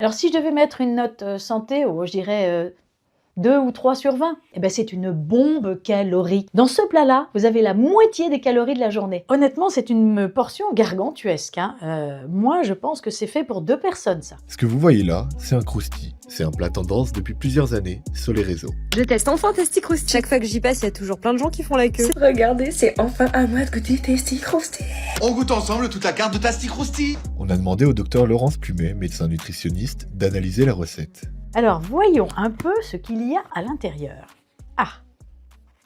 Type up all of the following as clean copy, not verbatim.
Alors si je devais mettre une note santé, je dirais 2 ou 3 sur 20, eh ben, c'est une bombe calorique. Dans ce plat-là, vous avez la moitié des calories de la journée. Honnêtement, c'est une portion gargantuesque, hein. Moi, je pense que c'est fait pour 2 personnes, ça. Ce que vous voyez là, c'est un crousti. C'est un plat tendance depuis plusieurs années sur les réseaux. Je teste enfin Tasty Crousty. Chaque fois que j'y passe, il y a toujours plein de gens qui font la queue. Regardez, c'est enfin à moi de goûter Tasty Crousty. On goûte ensemble toute la carte de Tasty Crousty. On a demandé au docteur Laurence Plumet, médecin nutritionniste, d'analyser la recette. Alors, voyons un peu ce qu'il y a à l'intérieur. Ah!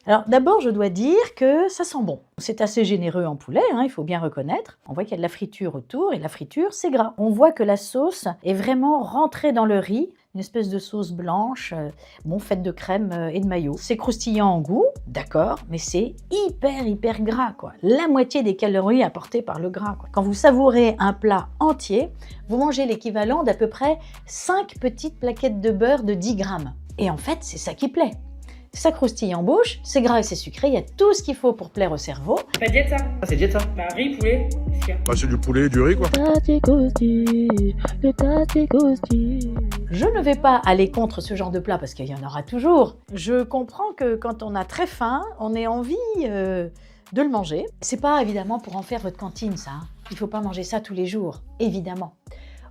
Alors d'abord, je dois dire que ça sent bon. C'est assez généreux en poulet, hein, il faut bien reconnaître. On voit qu'il y a de la friture autour, et la friture, c'est gras. On voit que la sauce est vraiment rentrée dans le riz, une espèce de sauce blanche, faite de crème et de maillot. C'est croustillant en goût, d'accord, mais c'est hyper gras, quoi. La moitié des calories apportées par le gras, quoi. Quand vous savourez un plat entier, vous mangez l'équivalent d'à peu près 5 petites plaquettes de beurre de 10 grammes. Et en fait, c'est ça qui plaît. Ça croustille en bouche, c'est gras et c'est sucré, il y a tout ce qu'il faut pour plaire au cerveau. Pas diète ça. C'est diète ça. Bah riz, poulet, qu'est-ce qu'il y a? Bah c'est du poulet et du riz quoi. Je ne vais pas aller contre ce genre de plat parce qu'il y en aura toujours. Je comprends que quand on a très faim, on ait envie de le manger. C'est pas évidemment pour en faire votre cantine ça, hein. Il faut pas manger ça tous les jours, évidemment.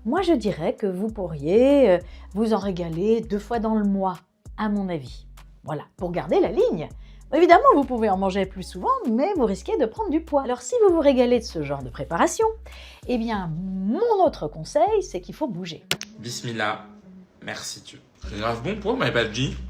Moi je dirais que vous pourriez vous en régaler 2 fois dans le mois, à mon avis. Voilà, pour garder la ligne. Évidemment, vous pouvez en manger plus souvent, mais vous risquez de prendre du poids. Alors si vous vous régalez de ce genre de préparation, eh bien, mon autre conseil, c'est qu'il faut bouger. Bismillah. Merci Dieu. C'est grave bon pour, mais pas dit.